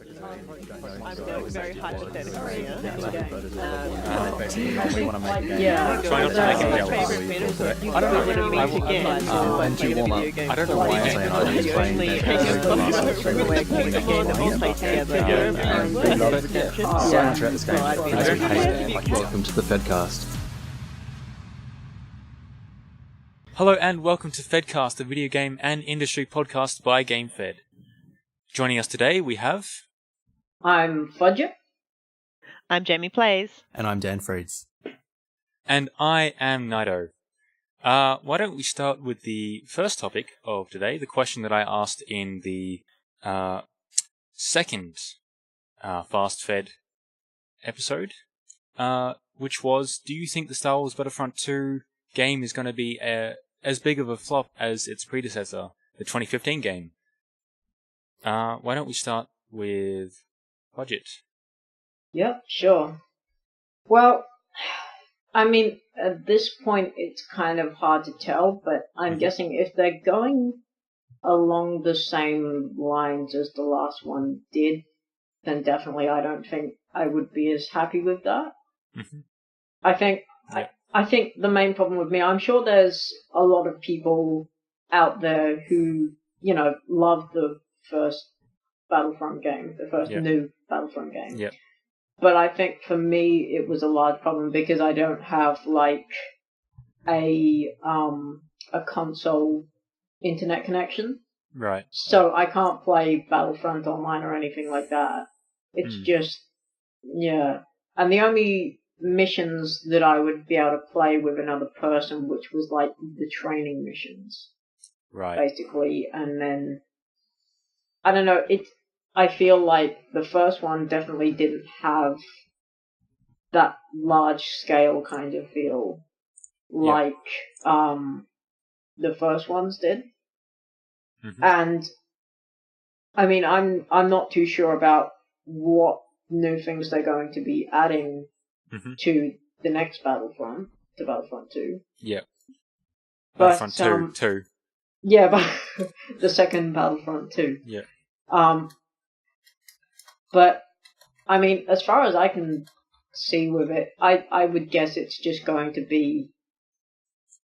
I'm going very hypothetical here. Basically, we want to make a Yeah, try not to make it favourite bit of it. I don't know. When we meet again, And do you warm up? I don't know why I'm saying I was playing only that. hang up on the game that we play together. Throughout this game. Welcome to the FEDcast. Hello and welcome to FEDcast, the video game and industry podcast by GameFed. Joining us today we have... I'm Fudgett. I'm Jaymii Plays. And I'm Dan Freeds. And I am Nyto. Why don't we start with the first topic of today, the question that I asked in the second Fast Fed episode, which was, do you think the Star Wars Battlefront 2 game is going to be as big of a flop as its predecessor, the 2015 game? Why don't we start with Fudgett? Yep, sure. Well, I mean, at this point it's kind of hard to tell, but I'm guessing if they're going along the same lines as the last one did, then definitely I don't think I would be as happy with that. Mm-hmm. I think the main problem with me, I'm sure there's a lot of people out there who, you know, love the first Battlefront game, the first new Battlefront game. Yep. But I think for me it was a large problem because I don't have like a console internet connection. Right. So I can't play Battlefront online or anything like that. It's just, yeah. And the only missions that I would be able to play with another person, which was like the training missions. Right. Basically, and then I don't know, I feel like the first one definitely didn't have that large scale kind of feel like the first ones did. Mm-hmm. And I mean, I'm not too sure about what new things they're going to be adding to the next Battlefront, to Battlefront 2. Yeah. But, Battlefront 2. Yeah, but the second Battlefront 2. Yeah. But, I mean, as far as I can see with it, I would guess it's just going to be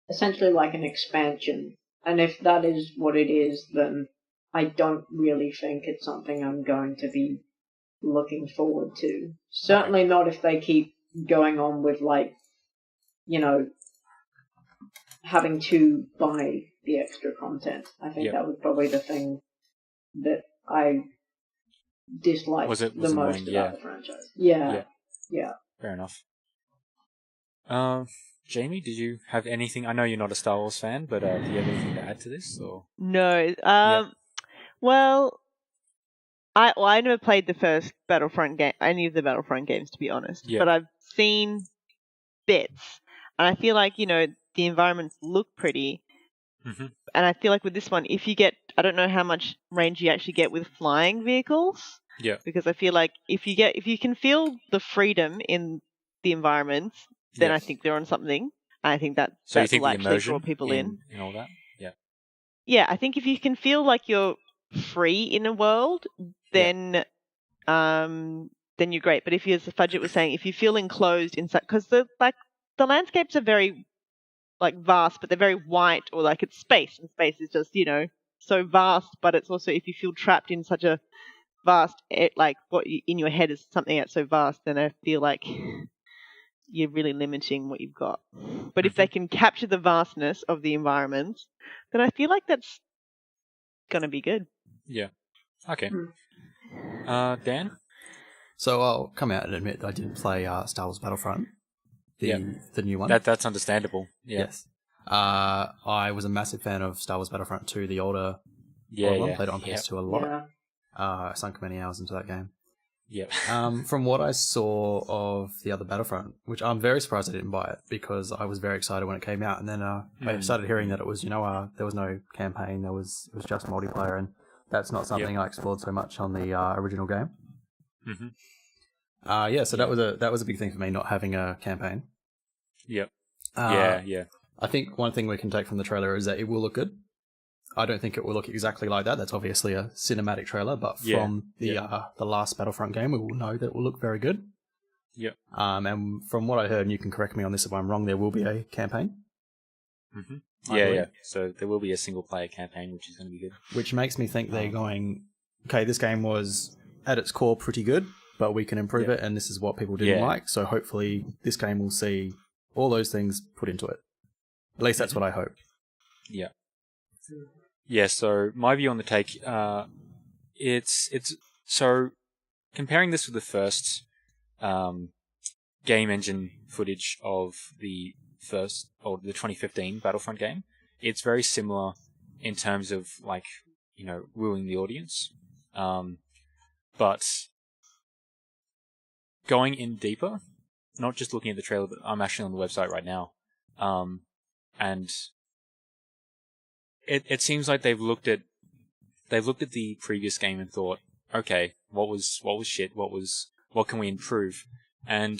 essentially like an expansion. And if that is what it is, then I don't really think it's something I'm going to be looking forward to. Certainly not if they keep going on with, like, you know, having to buy the extra content. I think that was probably the thing that I disliked the most about the franchise. Yeah. Fair enough. Jaymii, did you have anything? I know you're not a Star Wars fan, but do you have anything to add to this? Or? No. Well, I never played the first Battlefront game, any of the Battlefront games, to be honest. Yeah. But I've seen bits, and I feel like, you know, the environments look pretty. Mm-hmm. And I feel like with this one, if you get, I don't know how much range you actually get with flying vehicles. Yeah. Because I feel like if you can feel the freedom in the environments, then I think they're on something. I think that will actually draw people in and all that. Yeah. Yeah, I think if you can feel like you're free in a world, then you're great. But if you, as Fudgett was saying, if you feel enclosed inside, because the landscapes are very like vast, but they're very white, or like it's space, and space is just, you know, so vast. But it's also, if you feel trapped in such a vast, like what in your head is something that's so vast, then I feel like you're really limiting what you've got. But if they can capture the vastness of the environment, then I feel like that's gonna be good. Yeah. Okay. Dan? So I'll come out and admit I didn't play Star Wars Battlefront, the new one. That's understandable. Yeah. Yes. I was a massive fan of Star Wars Battlefront 2, the older one. Played it on PS2 a lot. Yeah. I sunk many hours into that game. Yep. From what I saw of the other Battlefront, which I'm very surprised I didn't buy it because I was very excited when it came out, and then I started hearing that it was, there was no campaign, it was just multiplayer, and that's not something I explored so much on the original game. Mm-hmm. So that was a big thing for me, not having a campaign. Yep. I think one thing we can take from the trailer is that it will look good. I don't think it will look exactly like that. That's obviously a cinematic trailer, but from the last Battlefront game, we will know that it will look very good. Yep. And from what I heard, and you can correct me on this if I'm wrong, there will be a campaign. Mm-hmm. Yeah. So there will be a single-player campaign, which is going to be good. Which makes me think they're going, okay, this game was at its core pretty good, but we can improve it, and this is what people didn't like. So hopefully this game will see all those things put into it. At least that's what I hope. Yeah. Yeah, so my view on the take, it's so comparing this with the first game engine footage of the 2015 Battlefront game, it's very similar in terms of like, wooing the audience. But going in deeper, not just looking at the trailer, but I'm actually on the website right now, and it seems like they've looked at the previous game and thought, okay, what was shit? What can we improve? And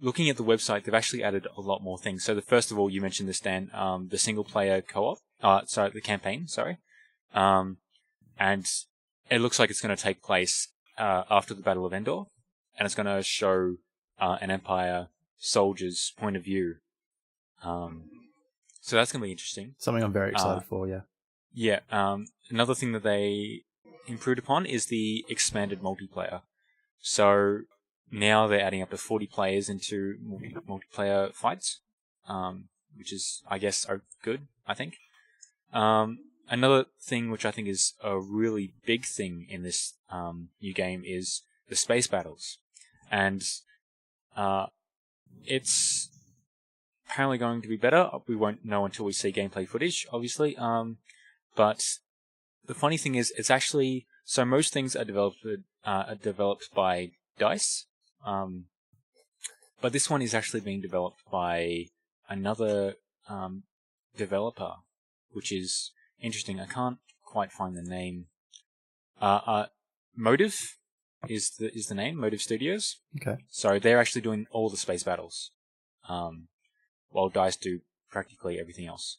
looking at the website, they've actually added a lot more things. So first of all, you mentioned this, Dan, the single player co-op, the campaign, and it looks like it's going to take place after the Battle of Endor, and it's going to show an Empire soldier's point of view. So that's going to be interesting. Something I'm very excited for, yeah. Yeah. Another thing that they improved upon is the expanded multiplayer. So now they're adding up to 40 players into multiplayer fights, which is, I guess, good, I think. Another thing which I think is a really big thing in this new game is the space battles. And it's apparently going to be better. We won't know until we see gameplay footage, obviously. But the funny thing is, it's actually... So most things are developed by DICE. But this one is actually being developed by another developer, which is interesting. I can't quite find the name. Motive is the name, Motive Studios. Okay. So they're actually doing all the space battles, while DICE do practically everything else.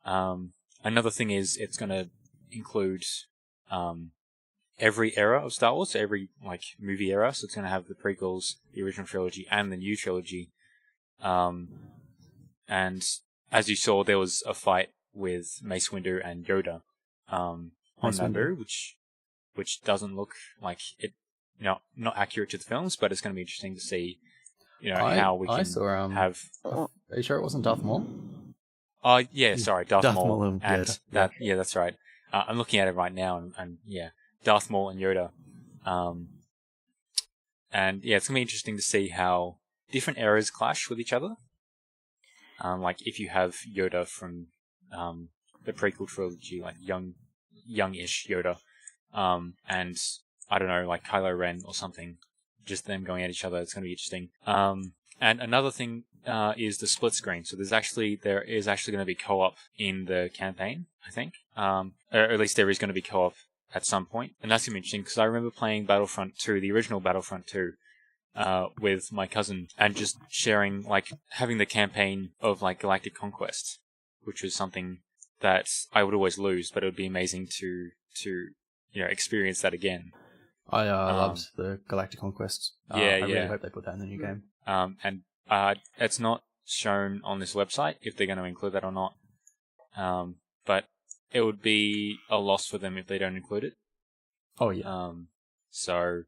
Another thing is it's going to include every era of Star Wars, so every movie era. So it's going to have the prequels, the original trilogy, and the new trilogy. And as you saw, there was a fight with Mace Windu and Yoda on Naboo, which doesn't look like it. Not accurate to the films, but it's going to be interesting to see, how we can have. Are you sure it wasn't Darth Maul? Oh yeah, sorry, Darth Maul and Yoda. Yeah, that's right. I'm looking at it right now, and Darth Maul and Yoda. And yeah, it's going to be interesting to see how different eras clash with each other. Like if you have Yoda from the prequel trilogy, like youngish Yoda, and I don't know, like Kylo Ren or something, just them going at each other. It's going to be interesting. And another thing is the split screen. So there is actually going to be co-op in the campaign, I think. Or at least there is going to be co-op at some point. And that's going to be interesting because I remember playing Battlefront 2, the original Battlefront 2, with my cousin and just sharing, having the campaign of, Galactic Conquest, which was something that I would always lose, but it would be amazing to experience that again. I loved the Galactic Conquest. I really hope they put that in the new game. And it's not shown on this website if they're going to include that or not. But it would be a loss for them if they don't include it. Oh, yeah. So,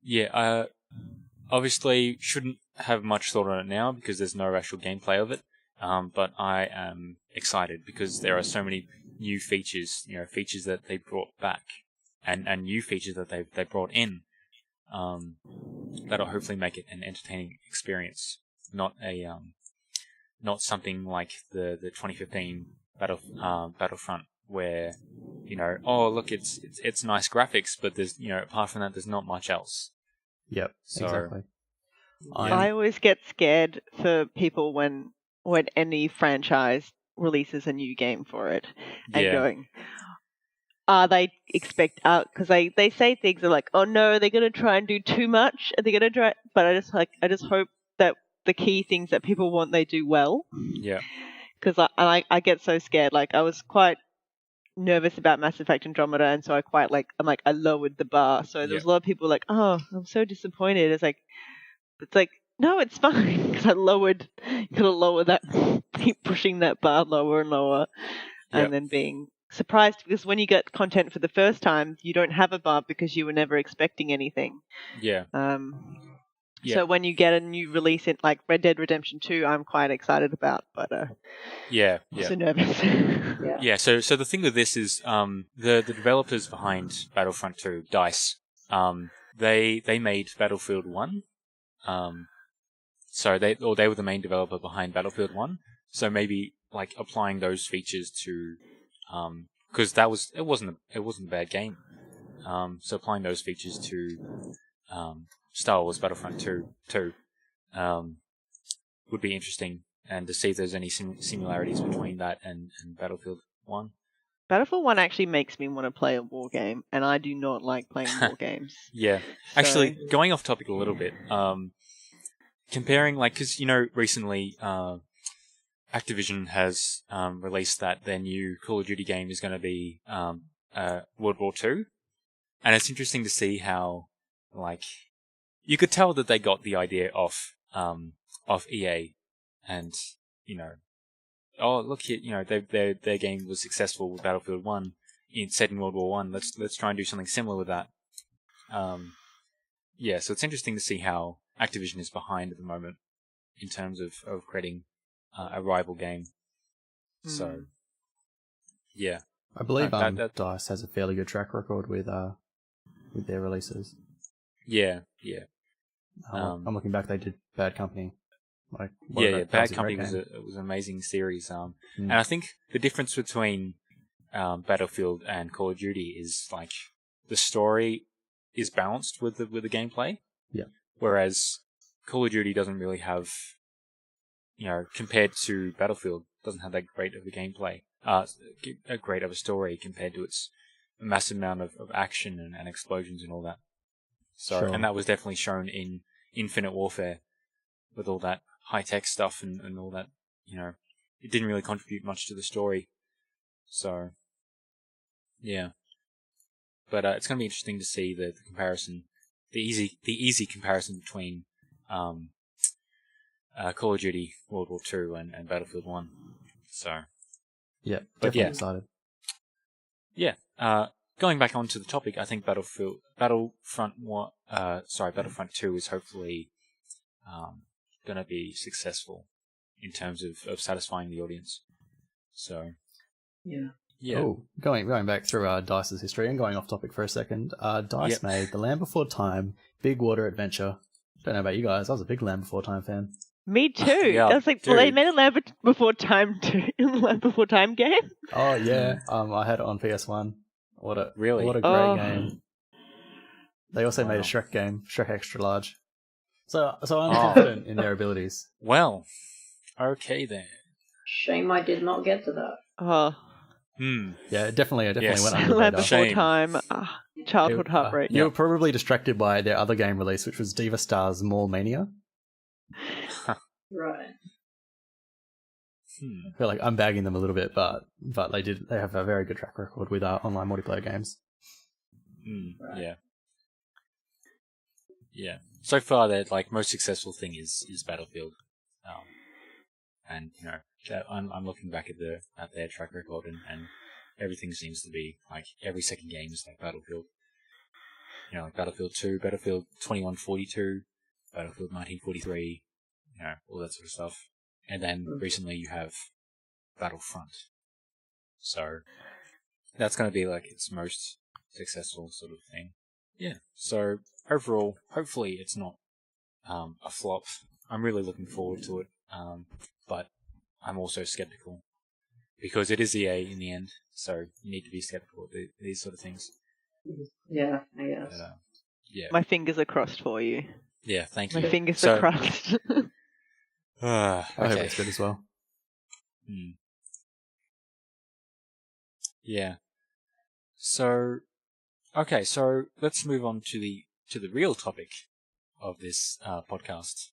yeah, obviously shouldn't have much thought on it now because there's no actual gameplay of it. But I am excited because there are so many new features, features that they brought back and new features that they brought in. That'll hopefully make it an entertaining experience, not something like the 2015 Battlefront where oh look it's nice graphics, but there's apart from that there's not much else. Yep, so, exactly. I always get scared for people when any franchise releases a new game for it and going, are they because they say things are like, oh no, they're going to try and do too much, and they're going to try, but I just hope that the key things that people want they do well. Yeah. Because I get so scared. I was quite nervous about Mass Effect Andromeda, and so I lowered the bar. So there was a lot of people like, oh, I'm so disappointed. It's like no, it's fine because I lowered. You gotta lower that, keep pushing that bar lower and lower, and then being surprised because when you get content for the first time, you don't have a bar because you were never expecting anything. Yeah. So when you get a new release in like Red Dead Redemption 2, I'm quite excited about, but also nervous. Yeah. So the thing with this is the developers behind Battlefront 2, DICE, they made Battlefield 1. So they were the main developer behind Battlefield 1. So maybe like applying those features to because it wasn't a bad game. So applying those features to Star Wars Battlefront 2 would be interesting, and to see if there's any similarities between that and Battlefield 1. Battlefield 1 actually makes me want to play a war game, and I do not like playing war games. Yeah. So... Actually, going off topic a little bit, comparing, like, because, recently Activision has released that their new Call of Duty game is going to be World War II, and it's interesting to see how, like, you could tell that they got the idea off EA, and oh look here, their game was successful with Battlefield 1 set in World War 1. Let's try and do something similar with that. Yeah, so it's interesting to see how Activision is behind at the moment in terms of creating a rival game. So yeah, I believe DICE has a fairly good track record with their releases. Yeah. I'm looking back; they did Bad Company. Bad Company was an amazing series. And I think the difference between Battlefield and Call of Duty is like the story is balanced with the gameplay. Yeah. Whereas Call of Duty doesn't really have, compared to Battlefield, doesn't have that great of a gameplay, a great of a story compared to its massive amount of action and explosions and all that. So, sure. And that was definitely shown in Infinite Warfare with all that high-tech stuff and all that, it didn't really contribute much to the story. So, yeah. But it's going to be interesting to see the comparison, the easy comparison between Call of Duty World War II and Battlefield 1. So, yeah, definitely excited. Yeah. Going back onto the topic, I think Battlefront 2 is hopefully going to be successful in terms of satisfying the audience. So, yeah. Oh, going back through DICE's history and going off topic for a second, DICE made The Land Before Time, Big Water Adventure. Don't know about you guys, I was a big Land Before Time fan. Me too. Yeah, I was like, well, they made a Land Before Time Land Before Time game. Oh yeah, I had it on PS1. What a great game. They also made a Shrek game, Shrek Extra Large. So I'm confident in their abilities. Well, okay then. Shame I did not get to that. Oh. Yeah, definitely went under the Land radar. Before Time, childhood heartbreak. You were probably distracted by their other game release, which was Diva Star's Mall Mania. Right. I feel like I'm bagging them a little bit, but they have a very good track record with online multiplayer games. Right. Yeah. Yeah. So far, their most successful thing is Battlefield, and I'm looking back at their track record, and everything seems to be like every second game is like Battlefield. Like Battlefield 2, Battlefield 2142, Battlefield 1943, all that sort of stuff. And then recently you have Battlefront. So that's going to be like its most successful sort of thing. Yeah. So overall, hopefully it's not a flop. I'm really looking forward to it. But I'm also skeptical because it is EA in the end. So you need to be skeptical of these sort of things. Yeah, I guess. But, yeah. My fingers are crossed for you. Yeah, thank you. My fingers are crossed. I hope it's good as well. Yeah. So, okay, so let's move on to the real topic of this podcast.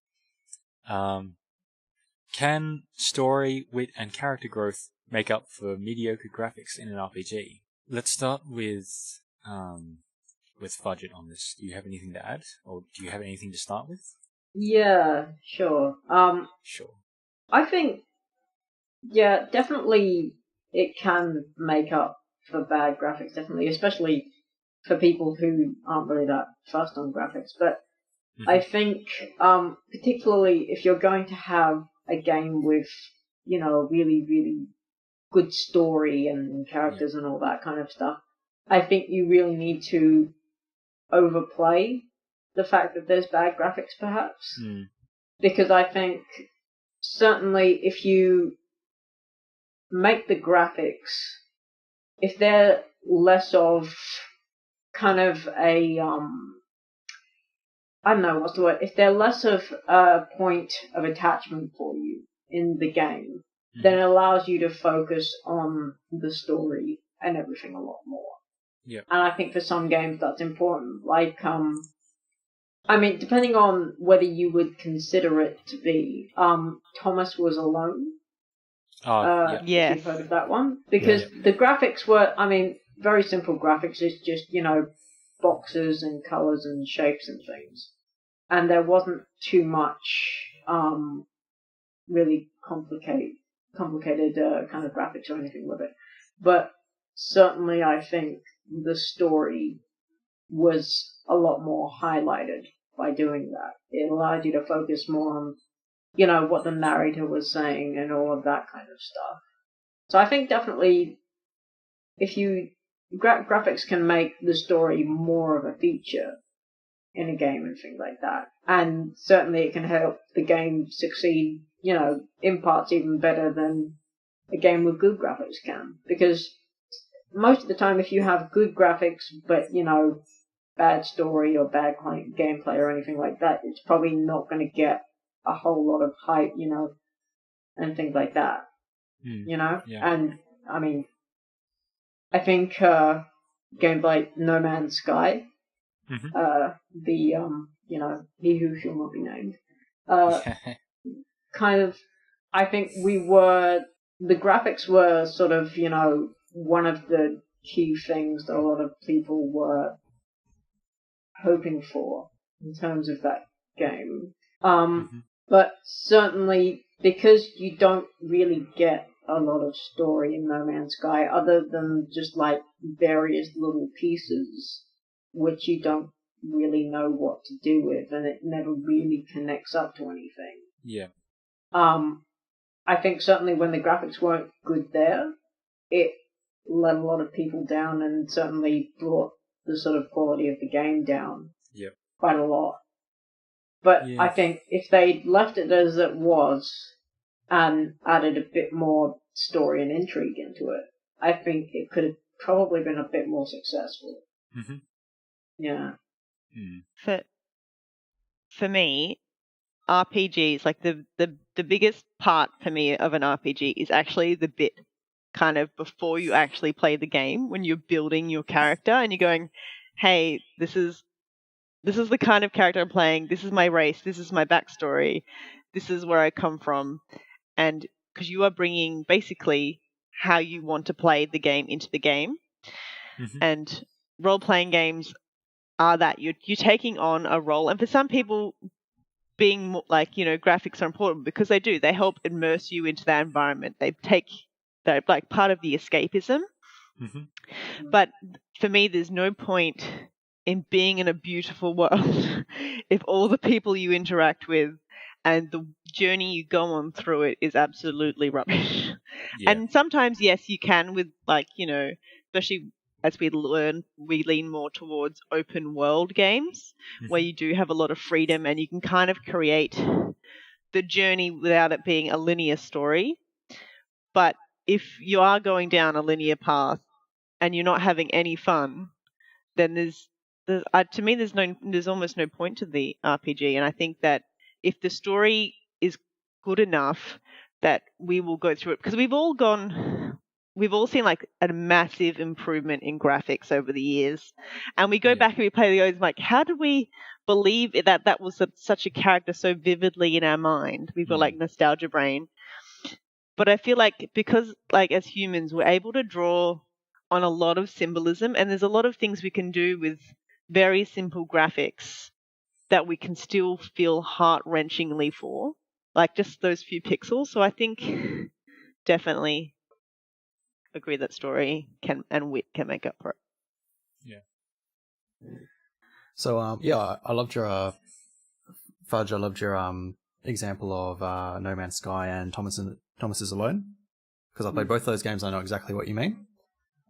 Can story, wit, and character growth make up for mediocre graphics in an RPG. Let's start with Fudgett on this. Do you have anything to add, or do you have anything to start with? Yeah, sure. Sure. I think, yeah, definitely it can make up for bad graphics, definitely, especially for people who aren't really that fussed on graphics. But I think, particularly if you're going to have a game with, you know, a really, really good story and characters and all that kind of stuff, I think you really need to overplay the fact that there's bad graphics, perhaps. Because I think, certainly, if you make the graphics, if they're less of kind of a, I don't know, what's the word? If they're less of a point of attachment for you in the game, then it allows you to focus on the story and everything a lot more. Yeah. And I think for some games that's important. Like, I mean, depending on whether you would consider it to be, Thomas Was Alone. If you've heard of that one. Because the graphics were, I mean, very simple graphics. It's just, you know, boxes and colours and shapes and things. And there wasn't too much really complicated kind of graphics or anything with it. But certainly I think the story was a lot more highlighted by doing that. It allowed you to focus more on, you know, what the narrator was saying and all of that kind of stuff. So I think definitely if you graphics can make the story more of a feature in a game and things like that. And certainly it can help the game succeed, you know, in parts even better than a game with good graphics can. Because most of the time if you have good graphics but, you know, bad story or bad gameplay or anything like that, it's probably not going to get a whole lot of hype, you know, and things like that. You know? Yeah. And, I mean, I think games like No Man's Sky, you know, He Who Shall Not Be Named, kind of, I think the graphics were sort of, you know, one of the key things that a lot of people were hoping for in terms of that game. But certainly, because you don't really get a lot of story in No Man's Sky, other than just like various little pieces, which you don't really know what to do with, and it never really connects up to anything. Yeah. I think certainly when the graphics weren't good there, it let a lot of people down and certainly brought the sort of quality of the game down quite a lot. But I think if they'd left it as it was and added a bit more story and intrigue into it, I think it could have probably been a bit more successful. Yeah. For me, RPGs, like the biggest part for me of an RPG is actually the bit kind of before you actually play the game, when you're building your character and you're going, hey, this is the kind of character I'm playing, this is my race, this is my backstory, this is where I come from. And because you are bringing basically how you want to play the game into the game. And role-playing games are that. You're taking on a role. And for some people, being more, like, you know, graphics are important because they do. They help immerse you into that environment. They're like part of the escapism. But for me, there's no point in being in a beautiful world if all the people you interact with and the journey you go on through it is absolutely rubbish. And sometimes, yes, you can with, like, you know, especially as we lean more towards open world games where you do have a lot of freedom and you can kind of create the journey without it being a linear story. But if you are going down a linear path and you're not having any fun, then to me there's almost no point to the RPG. And I think that if the story is good enough that we will go through it, because we've all seen like a massive improvement in graphics over the years, and we go back and we play the games like, how did we believe that was such a character so vividly in our mind? We've got like nostalgia brain. But I feel like because like as humans we're able to draw on a lot of symbolism, and there's a lot of things we can do with very simple graphics that we can still feel heart-wrenchingly for, like just those few pixels. So I think definitely agree that story and wit can make up for it. Yeah. So yeah, I loved your Fudge. I loved your example of No Man's Sky and Thomas Is Alone, because I played both those games. I know exactly what you mean.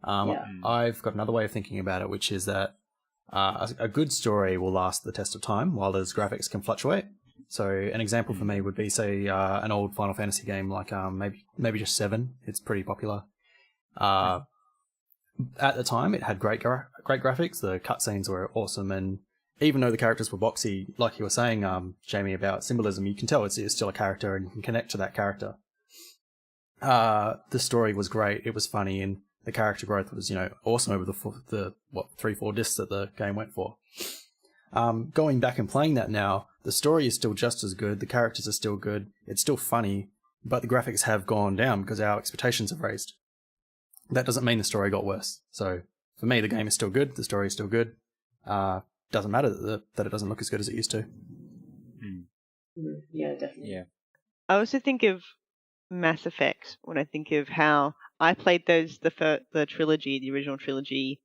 I've got another way of thinking about it, which is that a good story will last the test of time, while its graphics can fluctuate. So an example for me would be, say, an old Final Fantasy game like maybe just 7. It's pretty popular. At the time, it had great graphics. The cutscenes were awesome, and even though the characters were boxy, like you were saying, Jaymii, about symbolism, you can tell it's still a character, and you can connect to that character. The story was great. It was funny, and the character growth was, awesome over the 3-4 discs that the game went for. Going back and playing that now, the story is still just as good. The characters are still good. It's still funny, but the graphics have gone down because our expectations have raised. That doesn't mean the story got worse. So for me, the game is still good. The story is still good. Doesn't matter that it doesn't look as good as it used to. Yeah, definitely. Yeah. I also think of Mass Effect when I think of how I played the trilogy, the original trilogy,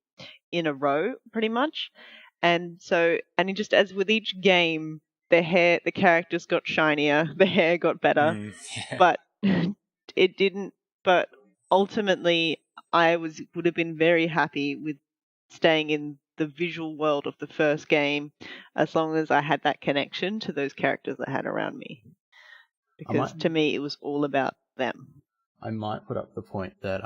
in a row, pretty much. And just as with each game, the characters got shinier, the hair got better, but it didn't. But ultimately, I would have been very happy with staying in the visual world of the first game, as long as I had that connection to those characters I had around me. Because to me, it was all about them. I might put up the point that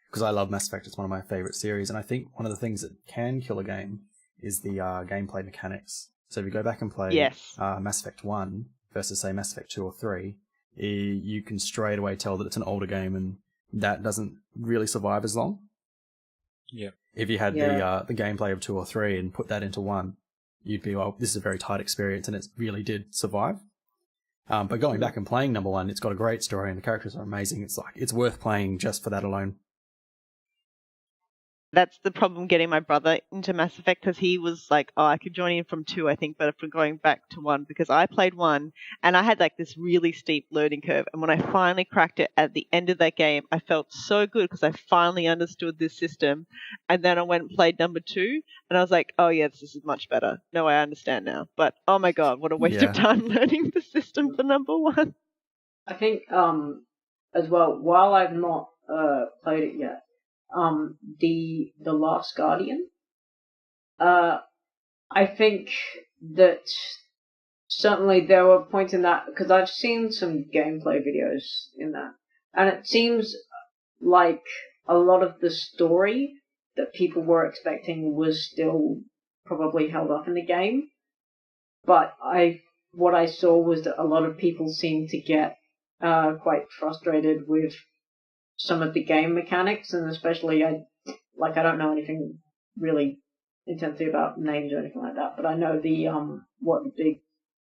because I love Mass Effect, it's one of my favorite series, and I think one of the things that can kill a game is the gameplay mechanics. So if you go back and play Mass Effect 1 versus, say, Mass Effect 2 or 3, you can straight away tell that it's an older game, and that doesn't really survive as long. Yeah. If you had the gameplay of 2 or 3 and put that into 1, you'd be, well, this is a very tight experience, and it really did survive. But going back and playing number 1, it's got a great story, and the characters are amazing. It's worth playing just for that alone. That's the problem getting my brother into Mass Effect, because he was like, I could join in from 2, I think, but if we're going back to 1, because I played 1 and I had like this really steep learning curve. And when I finally cracked it at the end of that game, I felt so good because I finally understood this system. And then I went and played number 2 and I was like, oh yeah, this is much better. No, I understand now. But oh my God, what a waste of time learning the system for number 1. I think, as well, while I've not played it yet, the Last Guardian, I think that certainly there were points in that, because I've seen some gameplay videos in that, and it seems like a lot of the story that people were expecting was still probably held up in the game, but what I saw was that a lot of people seemed to get quite frustrated with some of the game mechanics, and especially I don't know anything really intensely about names or anything like that, but I know the big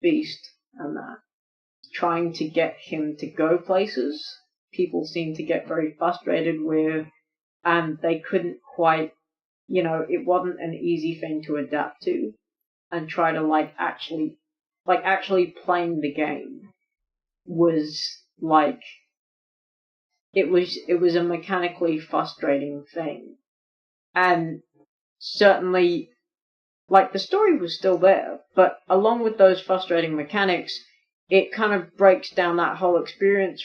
beast and that. Trying to get him to go places, people seem to get very frustrated with, and they couldn't quite, it wasn't an easy thing to adapt to, and try to actually playing the game was like, it was a mechanically frustrating thing. And certainly, the story was still there, but along with those frustrating mechanics, it kind of breaks down that whole experience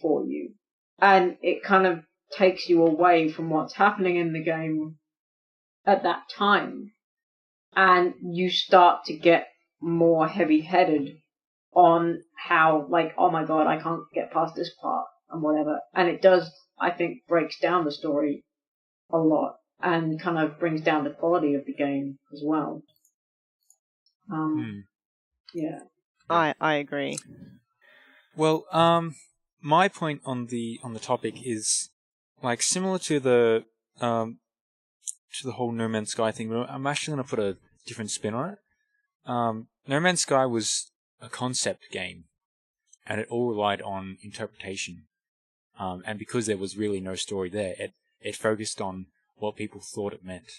for you. And it kind of takes you away from what's happening in the game at that time. And you start to get more heavy-headed on how, oh my God, I can't get past this part, and whatever. And it does, I think, breaks down the story a lot and kind of brings down the quality of the game as well. Yeah. I agree. Well, my point on the topic is similar to the whole No Man's Sky thing. I'm actually going to put a different spin on it. No Man's Sky was a concept game, and it all relied on interpretation. and because there was really no story there, it focused on what people thought it meant,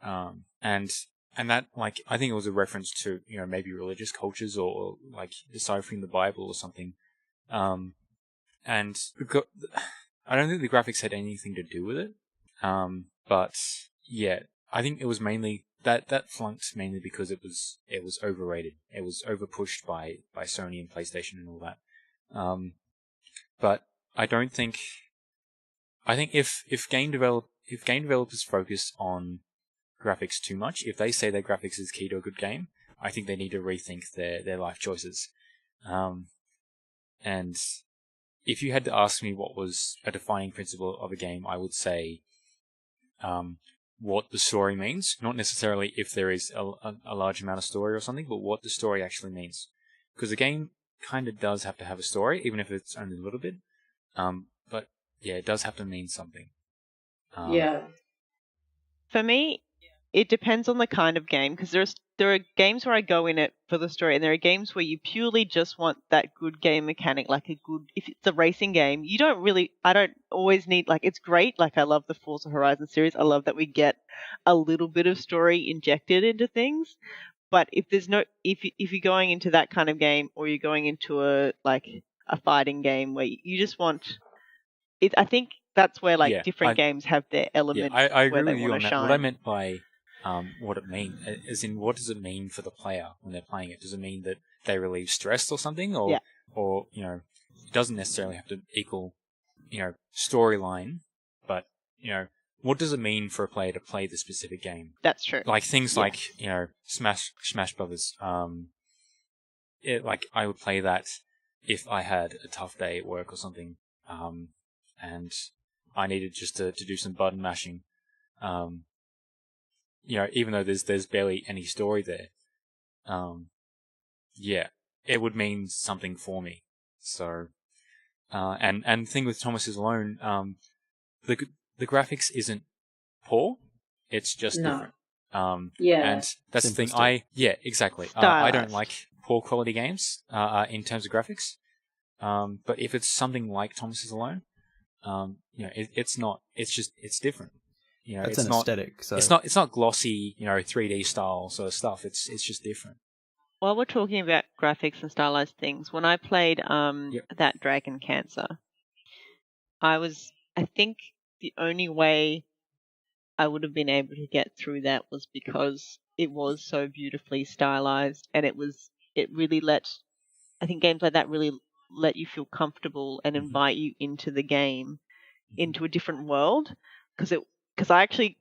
and that, like, I think it was a reference to, you know, maybe religious cultures or like deciphering the Bible or something, and I don't think the graphics had anything to do with it, but yeah, I think it was mainly that flunked mainly because it was overrated. It was overpushed by Sony and PlayStation and all that. But I think if game developers focus on graphics too much, if they say their graphics is key to a good game, I think they need to rethink their life choices. And if you had to ask me what was a defining principle of a game, I would say what the story means, not necessarily if there is a large amount of story or something, but what the story actually means. Because a game kind of does have to have a story, even if it's only a little bit. But yeah, it does have to mean something. Yeah. For me, it depends on the kind of game, because there are games where I go in it for the story, and there are games where you purely just want that good game mechanic, like if it's a racing game, I don't always need, like, it's great, like I love the Forza Horizon series, I love that we get a little bit of story injected into things, but if you're going into that kind of game, or you're going into a fighting game where you just want it, I think that's where different games have their elements. Yeah, I agree where with they you want on to that. shine. What I meant by what it means, as in what does it mean for the player when they're playing it? Does it mean that they relieve stress or something, or you know, it doesn't necessarily have to equal, you know, storyline, but you know, what does it mean for a player to play the specific game? That's true. Like things like, you know, Smash Brothers. Like I would play that if I had a tough day at work or something, and I needed just to do some button mashing. You know, even though there's barely any story there, yeah, it would mean something for me. So, and the thing with Thomas is Alone, the graphics isn't poor, it's just different. Yeah, and that's the thing. Exactly. I don't like poor quality games in terms of graphics. But if it's something like Thomas is Alone, you know, it's not. It's different. You know, it's an not aesthetic. So it's not glossy, you know, 3D style sort of stuff. It's just different. While we're talking about graphics and stylized things, when I played that Dragon Cancer, I think the only way I would have been able to get through that was because it was so beautifully stylized, and it really I think games like that really let you feel comfortable and invite you into the game, into a different world, because I actually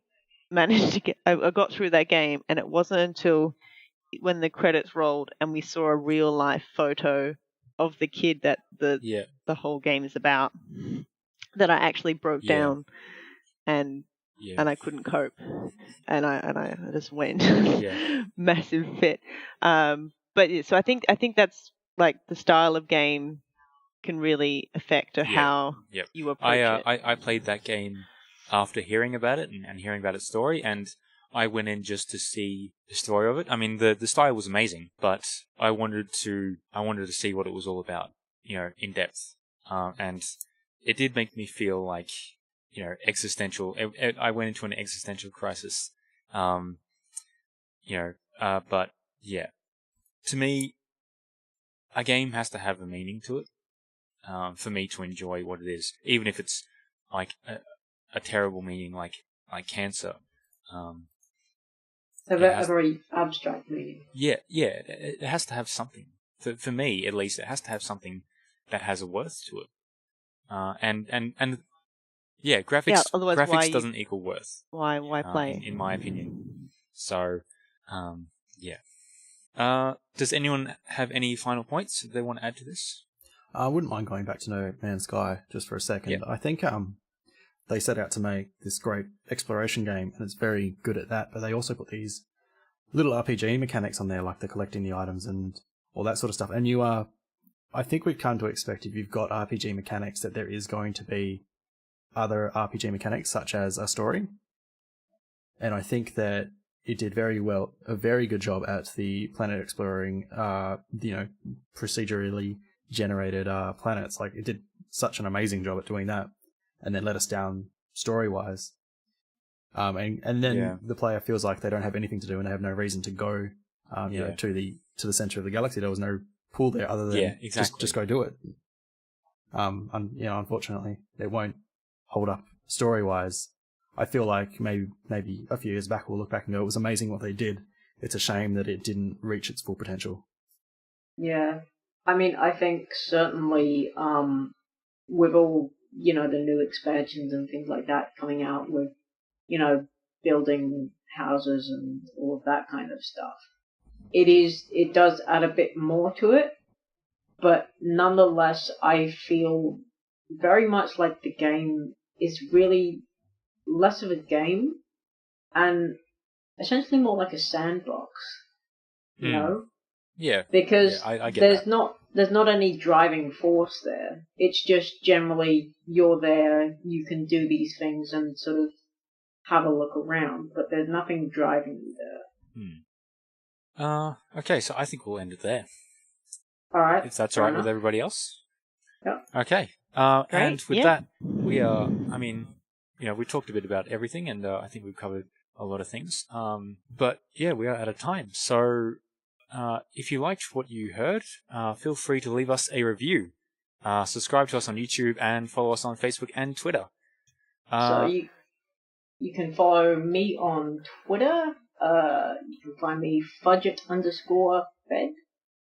managed to I got through that game, and it wasn't until when the credits rolled and we saw a real life photo of the kid that the whole game is about, that I actually broke down and I couldn't cope, and I just went massive fit. So I think that's like the style of game can really affect how you approach it. I played that game after hearing about it and hearing about its story, and I went in just to see the story of it. I mean, the style was amazing, but I wanted to see what it was all about, you know, in depth. And it did make me feel like, you know, existential. I went into an existential crisis. You know, but yeah, to me, a game has to have a meaning to it, for me to enjoy what it is, even if it's like a terrible meaning, like cancer. A very abstract meaning. Yeah, it has to have something. For me, at least, it has to have something that has a worth to it. And graphics. Otherwise, graphics doesn't equal worth. Why play? In my opinion. So, yeah. Does anyone have any final points they want to add to this? I wouldn't mind going back to No Man's Sky just for a second. Yep. I think they set out to make this great exploration game, and it's very good at that, but they also put these little RPG mechanics on there, like the collecting the items and all that sort of stuff. And I think we've come to expect, if you've got RPG mechanics, that there is going to be other RPG mechanics, such as a story. And I think that it did a very good job at the planet exploring, you know, procedurally generated planets. Like, it did such an amazing job at doing that, and then let us down story-wise. And then the player feels like they don't have anything to do and they have no reason to go, you know, to the center of the galaxy. There was no pull there other than just go do it. You know, unfortunately, it won't hold up story-wise. I feel like maybe a few years back we'll look back and go, it was amazing what they did. It's a shame that it didn't reach its full potential. Yeah. I mean, I think certainly with all, you know, the new expansions and things like that coming out with, you know, building houses and all of that kind of stuff, it does add a bit more to it, but nonetheless, I feel very much like the game is really less of a game and essentially more like a sandbox, you know? Yeah. Because I get there's not any driving force there. It's just generally you're there, you can do these things and sort of have a look around, but there's nothing driving you there. Okay, so I think we'll end it there. All right. If that's all right with everybody else. Yeah. Okay. And with that, we are. I mean, you know, we talked a bit about everything, and I think we've covered a lot of things. But yeah, we are out of time. So if you liked what you heard, feel free to leave us a review. Subscribe to us on YouTube and follow us on Facebook and Twitter. So you can follow me on Twitter. You can find me Fudgett_Fed.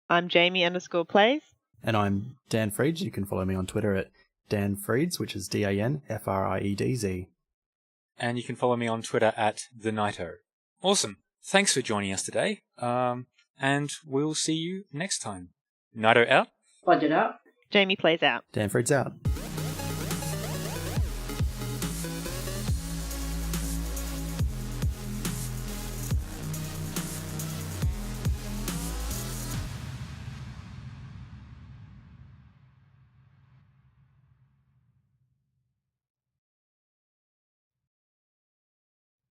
I'm Jaymii_plays. And I'm Dan Freeds. You can follow me on Twitter at Dan Freeds, which is DanFriedz. And you can follow me on Twitter at the Nyto. Awesome. Thanks for joining us today. And we'll see you next time. Nyto out. Fudgett out. Jaymii plays out. Dan Freeds out.